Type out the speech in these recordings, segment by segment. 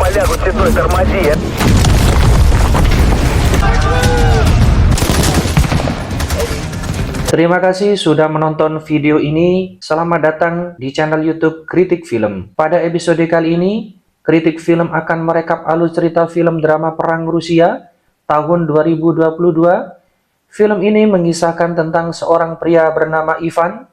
валягу цветной, тормози, я. Terima kasih sudah menonton video ini. Selamat datang di channel YouTube Kritik Film. Pada episode kali ini, Kritik Film akan merekap alur cerita film drama perang Rusia tahun 2022. Film ini mengisahkan tentang seorang pria bernama Ivan,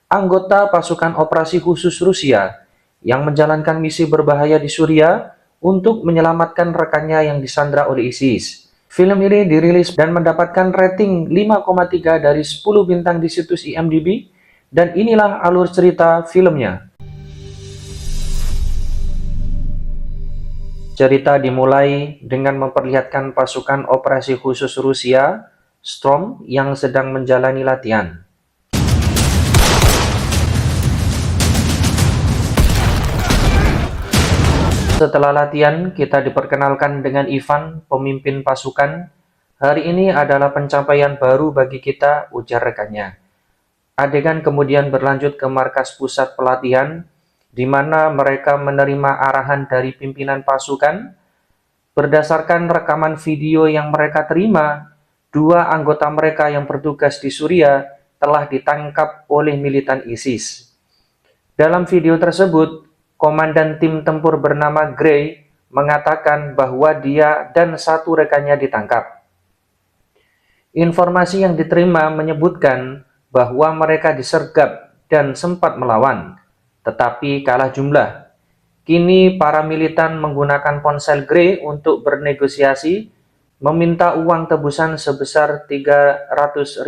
anggota pasukan operasi khusus Rusia yang menjalankan misi berbahaya di Suriah untuk menyelamatkan rekannya yang disandra oleh ISIS. Film ini dirilis dan mendapatkan rating 5,3 dari 10 bintang di situs IMDb, dan inilah alur cerita filmnya. Cerita dimulai dengan memperlihatkan pasukan operasi khusus Rusia, Storm, yang sedang menjalani latihan. Setelah latihan, kita diperkenalkan dengan Ivan, pemimpin pasukan. Hari ini adalah pencapaian baru bagi kita, ujar rekannya. Adegan kemudian berlanjut ke markas pusat pelatihan, di mana mereka menerima arahan dari pimpinan pasukan. Berdasarkan rekaman video yang mereka terima, 2 anggota mereka yang bertugas di Suriah telah ditangkap oleh militan ISIS. Dalam video tersebut, komandan tim tempur bernama Gray mengatakan bahwa dia dan 1 rekannya ditangkap. Informasi yang diterima menyebutkan bahwa mereka disergap dan sempat melawan, tetapi kalah jumlah. Kini para militan menggunakan ponsel Gray untuk bernegosiasi, meminta uang tebusan sebesar $300.000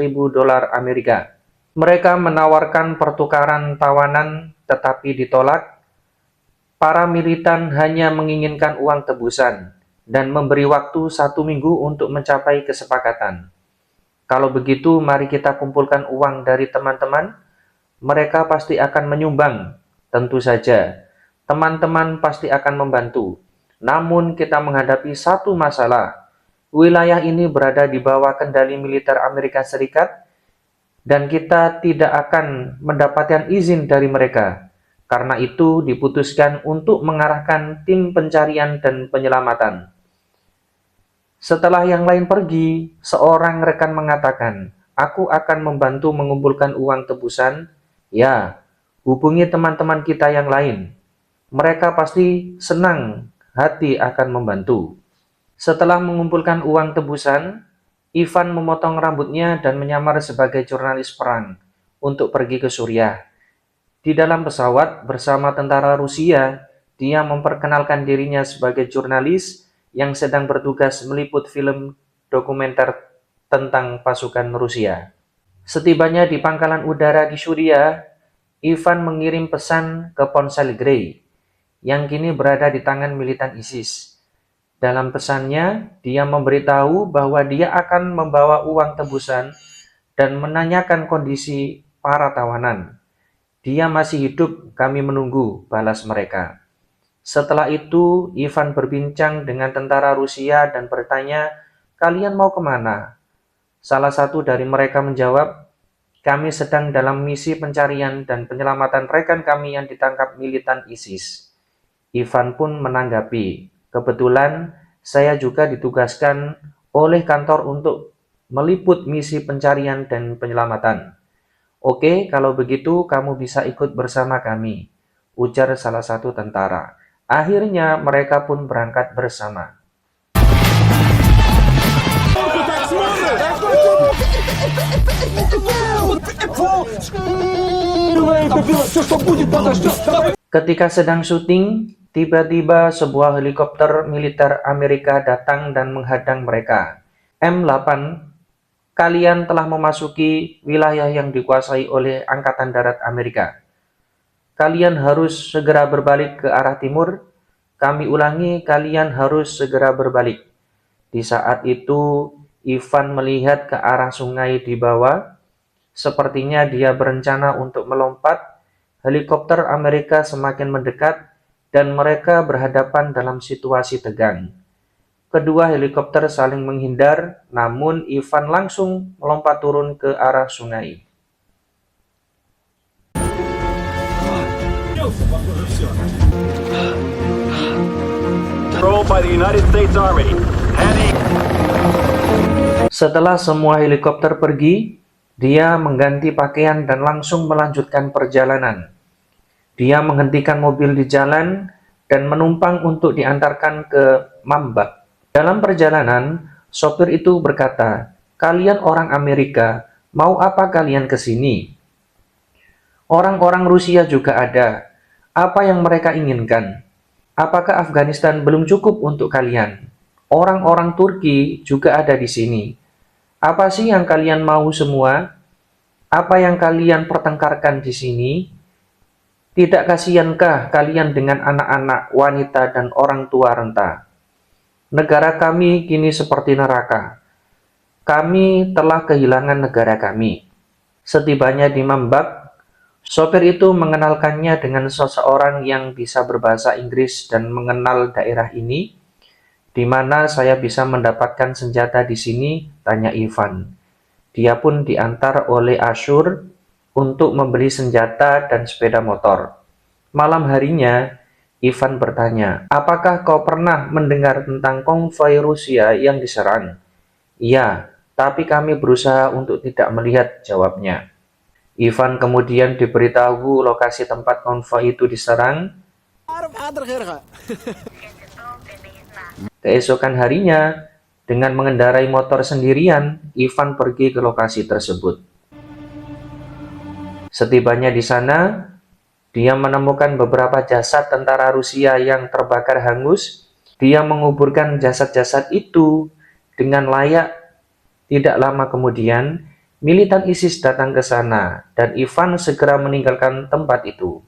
Amerika. Mereka menawarkan pertukaran tawanan, tetapi ditolak. Para militan hanya menginginkan uang tebusan dan memberi waktu 1 minggu untuk mencapai kesepakatan. Kalau begitu, mari kita kumpulkan uang dari teman-teman. Mereka pasti akan menyumbang. Tentu saja, teman-teman pasti akan membantu. Namun kita menghadapi satu masalah. Wilayah ini berada di bawah kendali militer Amerika Serikat dan kita tidak akan mendapatkan izin dari mereka. Karena itu diputuskan untuk mengarahkan tim pencarian dan penyelamatan. Setelah yang lain pergi, seorang rekan mengatakan, "Aku akan membantu mengumpulkan uang tebusan." Ya, hubungi teman-teman kita yang lain. Mereka pasti senang hati akan membantu. Setelah mengumpulkan uang tebusan, Ivan memotong rambutnya dan menyamar sebagai jurnalis perang untuk pergi ke Suriah. Di dalam pesawat bersama tentara Rusia, dia memperkenalkan dirinya sebagai jurnalis yang sedang bertugas meliput film dokumenter tentang pasukan Rusia. Setibanya di pangkalan udara di Suriah, Ivan mengirim pesan ke ponsel Gray, yang kini berada di tangan militan ISIS. Dalam pesannya, dia memberitahu bahwa dia akan membawa uang tebusan dan menanyakan kondisi para tawanan. "Dia masih hidup, kami menunggu," balas mereka. Setelah itu, Ivan berbincang dengan tentara Rusia dan bertanya, "Kalian mau kemana?" Salah satu dari mereka menjawab, "Kami sedang dalam misi pencarian dan penyelamatan rekan kami yang ditangkap militan ISIS." Ivan pun menanggapi, "Kebetulan saya juga ditugaskan oleh kantor untuk meliput misi pencarian dan penyelamatan." "Oke, kalau begitu kamu bisa ikut bersama kami," ujar salah satu tentara. Akhirnya mereka pun berangkat bersama. Ketika sedang syuting, tiba-tiba sebuah helikopter militer Amerika datang dan menghadang mereka. M8, kalian telah memasuki wilayah yang dikuasai oleh Angkatan Darat Amerika. Kalian harus segera berbalik ke arah timur. Kami ulangi, kalian harus segera berbalik. Di saat itu, Ivan melihat ke arah sungai di bawah. Sepertinya dia berencana untuk melompat. Helikopter Amerika semakin mendekat dan mereka berhadapan dalam situasi tegang. Kedua helikopter saling menghindar, namun Ivan langsung melompat turun ke arah sungai. controlled by the United States Army. Heading. Setelah semua helikopter pergi, dia mengganti pakaian dan langsung melanjutkan perjalanan. Dia menghentikan mobil di jalan dan menumpang untuk diantarkan ke Manbij. Dalam perjalanan, sopir itu berkata, "Kalian orang Amerika, mau apa kalian ke sini? Orang-orang Rusia juga ada. Apa yang mereka inginkan? Apakah Afghanistan belum cukup untuk kalian? Orang-orang Turki juga ada di sini. Apa sih yang kalian mau semua? Apa yang kalian pertengkarkan di sini? Tidak kasihankah kalian dengan anak-anak, wanita, dan orang tua renta? Negara kami kini seperti neraka. Kami telah kehilangan negara kami." Setibanya di Manbij, sopir itu mengenalkannya dengan seseorang yang bisa berbahasa Inggris dan mengenal daerah ini. "Di mana saya bisa mendapatkan senjata di sini?" tanya Ivan. Dia pun diantar oleh Ashur untuk membeli senjata dan sepeda motor. Malam harinya, Ivan bertanya, "Apakah kau pernah mendengar tentang konvoi Rusia yang diserang?" "Iya, tapi kami berusaha untuk tidak melihat," jawabnya. Ivan kemudian diberitahu lokasi tempat konvoi itu diserang. Keesokan harinya, dengan mengendarai motor sendirian, Ivan pergi ke lokasi tersebut. Setibanya di sana, dia menemukan beberapa jasad tentara Rusia yang terbakar hangus. Dia menguburkan jasad-jasad itu dengan layak. Tidak lama kemudian, militan ISIS datang ke sana, dan Ivan segera meninggalkan tempat itu.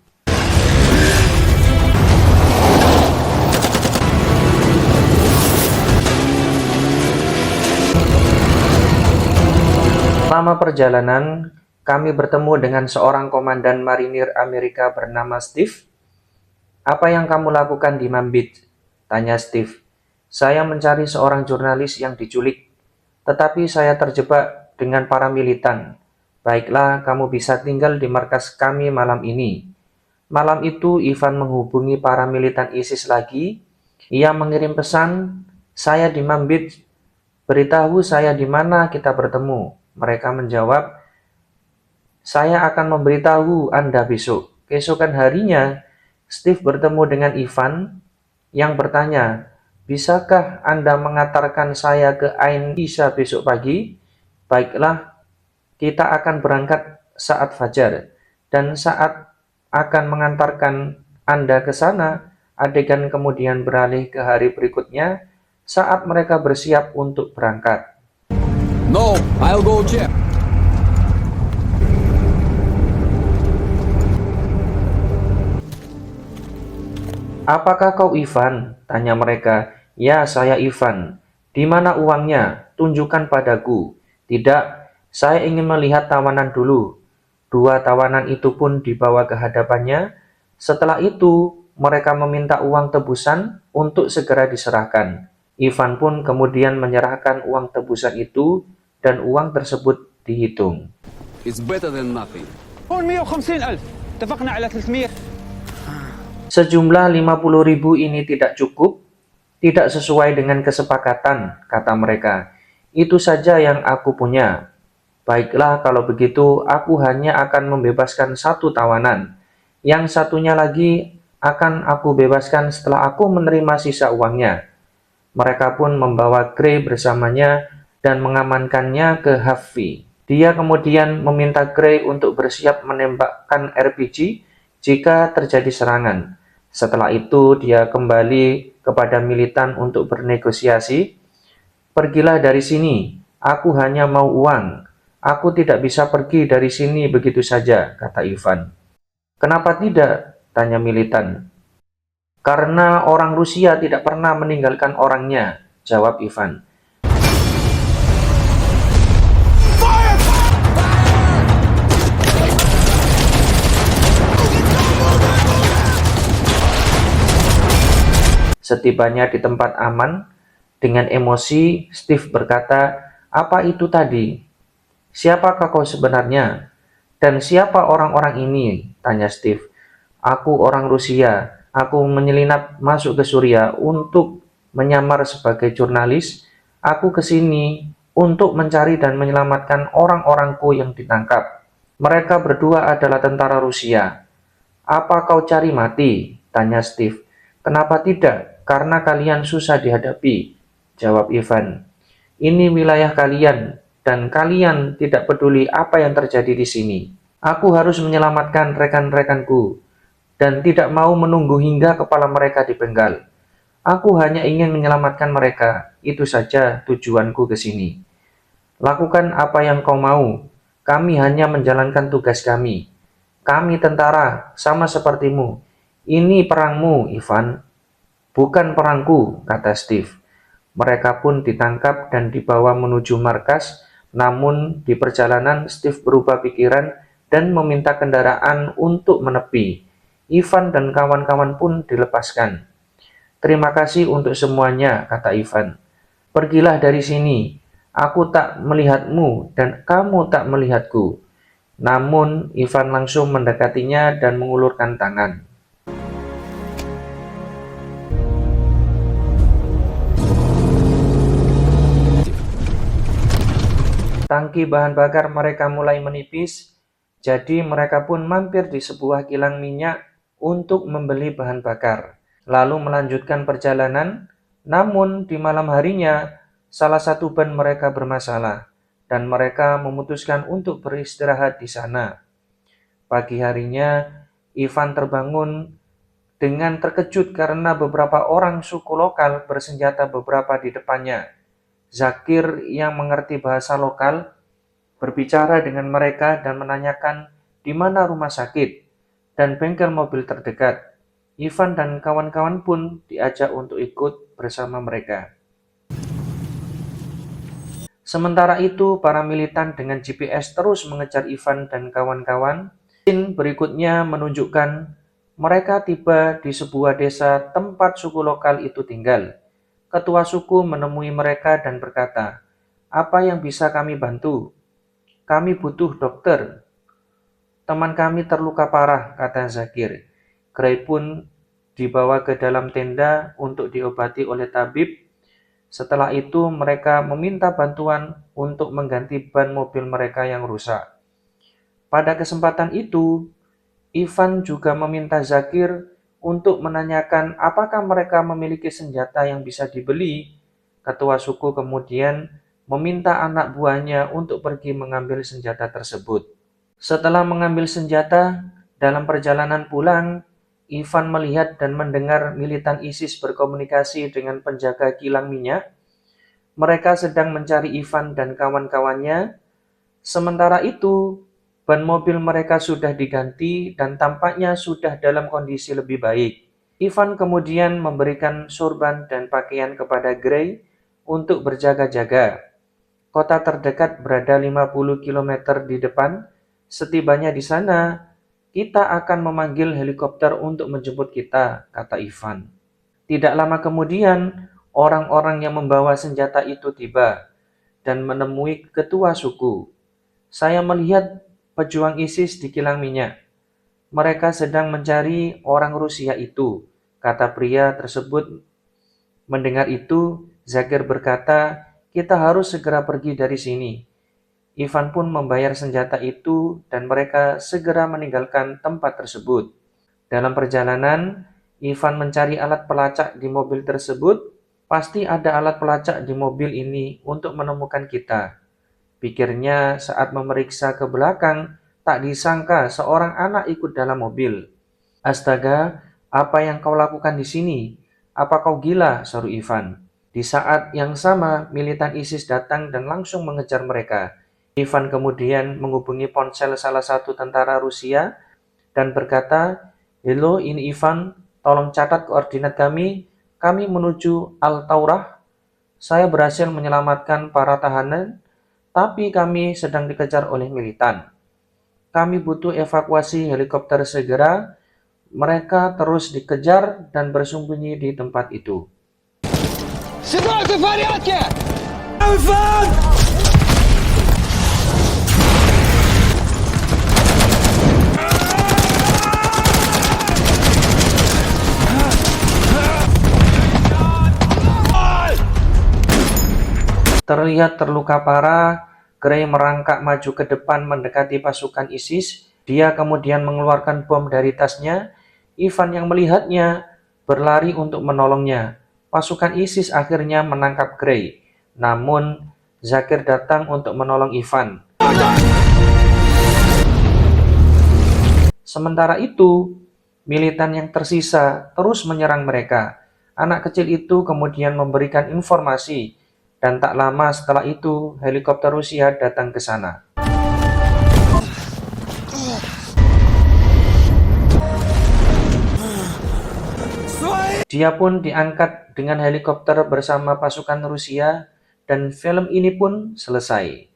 Selama perjalanan, kami bertemu dengan seorang komandan marinir Amerika bernama Steve. "Apa yang kamu lakukan di Manbij?" tanya Steve. "Saya mencari seorang jurnalis yang diculik, tetapi saya terjebak dengan para militan." "Baiklah, kamu bisa tinggal di markas kami malam ini." Malam itu, Ivan menghubungi para militan ISIS lagi. Ia mengirim pesan, "Saya di Manbij. Beritahu saya di mana kita bertemu." Mereka menjawab, "Saya akan memberitahu Anda besok." Keesokan harinya, Steve bertemu dengan Ivan yang bertanya, "Bisakah Anda mengantarkan saya ke Ain Isa besok pagi?" "Baiklah, kita akan berangkat saat fajar." Dan saat akan mengantarkan Anda ke sana, adegan kemudian beralih ke hari berikutnya saat mereka bersiap untuk berangkat. No, I'll go check. "Apakah kau Ivan?" tanya mereka. "Ya, saya Ivan." "Di mana uangnya? Tunjukkan padaku." "Tidak, saya ingin melihat tawanan dulu." Dua tawanan itu pun dibawa ke hadapannya. Setelah itu, mereka meminta uang tebusan untuk segera diserahkan. Ivan pun kemudian menyerahkan uang tebusan itu, dan uang tersebut dihitung. It's better than nothing. هون 150,000 اتفقنا على 300. Sejumlah 50.000 ini tidak cukup, tidak sesuai dengan kesepakatan, kata mereka. "Itu saja yang aku punya." "Baiklah, kalau begitu aku hanya akan membebaskan satu tawanan. Yang satunya lagi akan aku bebaskan setelah aku menerima sisa uangnya." Mereka pun membawa Gray bersamanya dan mengamankannya ke Hafi. Dia kemudian meminta Gray untuk bersiap menembakkan RPG jika terjadi serangan. Setelah itu, dia kembali kepada militan untuk bernegosiasi. "Pergilah dari sini, aku hanya mau uang. Aku tidak bisa pergi dari sini begitu saja," kata Ivan. "Kenapa tidak?" tanya militan. "Karena orang Rusia tidak pernah meninggalkan orangnya," jawab Ivan. Setibanya di tempat aman, dengan emosi, Steve berkata, "Apa itu tadi? Siapakah kau sebenarnya? Dan siapa orang-orang ini?" tanya Steve. "Aku orang Rusia. Aku menyelinap masuk ke Suriah untuk menyamar sebagai jurnalis. Aku kesini untuk mencari dan menyelamatkan orang-orangku yang ditangkap. Mereka berdua adalah tentara Rusia. Apa kau cari mati? Tanya Steve. Kenapa tidak? Karena kalian susah dihadapi, jawab Ivan. Ini wilayah kalian, dan kalian tidak peduli apa yang terjadi di sini. Aku harus menyelamatkan rekan-rekanku, dan tidak mau menunggu hingga kepala mereka dipenggal. Aku hanya ingin menyelamatkan mereka, itu saja tujuanku ke sini. Lakukan apa yang kau mau, kami hanya menjalankan tugas kami. Kami tentara, sama sepertimu. Ini perangmu, Ivan. Bukan perangku, kata Steve. Mereka pun ditangkap dan dibawa menuju markas, namun di perjalanan Steve berubah pikiran dan meminta kendaraan untuk menepi. Ivan dan kawan-kawan pun dilepaskan. Terima kasih untuk semuanya, kata Ivan. Pergilah dari sini. Aku tak melihatmu dan kamu tak melihatku. Namun Ivan langsung mendekatinya dan mengulurkan tangan. Tangki bahan bakar mereka mulai menipis, jadi mereka pun mampir di sebuah kilang minyak untuk membeli bahan bakar, lalu melanjutkan perjalanan. Namun di malam harinya, salah satu ban mereka bermasalah, dan mereka memutuskan untuk beristirahat di sana. Pagi harinya, Ivan terbangun dengan terkejut karena beberapa orang suku lokal bersenjata beberapa di depannya. Zakir yang mengerti bahasa lokal berbicara dengan mereka dan menanyakan di mana rumah sakit dan bengkel mobil terdekat. Ivan dan kawan-kawan pun diajak untuk ikut bersama mereka. Sementara itu, para militan dengan GPS terus mengejar Ivan dan kawan-kawan. Scene berikutnya menunjukkan mereka tiba di sebuah desa tempat suku lokal itu tinggal. Ketua suku menemui mereka dan berkata, "Apa yang bisa kami bantu? Kami butuh dokter. Teman kami terluka parah," kata Zakir. Gray pun dibawa ke dalam tenda untuk diobati oleh tabib. Setelah itu mereka meminta bantuan untuk mengganti ban mobil mereka yang rusak. Pada kesempatan itu, Ivan juga meminta Zakir untuk menanyakan apakah mereka memiliki senjata yang bisa dibeli. Ketua suku kemudian meminta anak buahnya untuk pergi mengambil senjata tersebut. Setelah mengambil senjata, dalam perjalanan pulang, Ivan melihat dan mendengar militan ISIS berkomunikasi dengan penjaga kilang minyak. Mereka sedang mencari Ivan dan kawan-kawannya. Sementara itu, ban mobil mereka sudah diganti dan tampaknya sudah dalam kondisi lebih baik. Ivan kemudian memberikan sorban dan pakaian kepada Gray untuk berjaga-jaga. Kota terdekat berada 50 km di depan. Setibanya di sana, kita akan memanggil helikopter untuk menjemput kita, kata Ivan. Tidak lama kemudian, orang-orang yang membawa senjata itu tiba dan menemui ketua suku. Saya melihat pejuang ISIS di kilang minyak. Mereka sedang mencari orang Rusia itu, kata pria tersebut. Mendengar itu, Zakir berkata, kita harus segera pergi dari sini. Ivan pun membayar senjata itu dan mereka segera meninggalkan tempat tersebut. Dalam perjalanan, Ivan mencari alat pelacak di mobil tersebut. Pasti ada alat pelacak di mobil ini untuk menemukan kita. Pikirnya saat memeriksa ke belakang, tak disangka seorang anak ikut dalam mobil. Astaga, apa yang kau lakukan di sini? Apa kau gila? Seru Ivan. Di saat yang sama, militan ISIS datang dan langsung mengejar mereka. Ivan kemudian menghubungi ponsel salah satu tentara Rusia dan berkata, "Halo, ini Ivan, tolong catat koordinat kami menuju Al-Taurah. Saya berhasil menyelamatkan para tahanan, tapi kami sedang dikejar oleh militan. Kami butuh evakuasi helikopter segera." Mereka terus dikejar dan bersembunyi di tempat itu. Terlihat terluka parah, Gray merangkak maju ke depan mendekati pasukan ISIS. Dia kemudian mengeluarkan bom dari tasnya. Ivan yang melihatnya berlari untuk menolongnya. Pasukan ISIS akhirnya menangkap Gray. Namun, Zakir datang untuk menolong Ivan. Sementara itu, militan yang tersisa terus menyerang mereka. Anak kecil itu kemudian memberikan informasi, dan tak lama setelah itu helikopter Rusia datang ke sana. Dia pun diangkat dengan helikopter bersama pasukan Rusia, dan film ini pun selesai.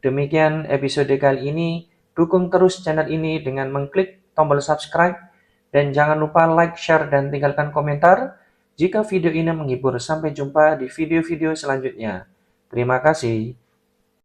Demikian episode kali ini. Dukung terus channel ini dengan mengklik tombol subscribe, dan jangan lupa like, share, dan tinggalkan komentar jika video ini menghibur. Sampai jumpa di video-video selanjutnya. Terima kasih.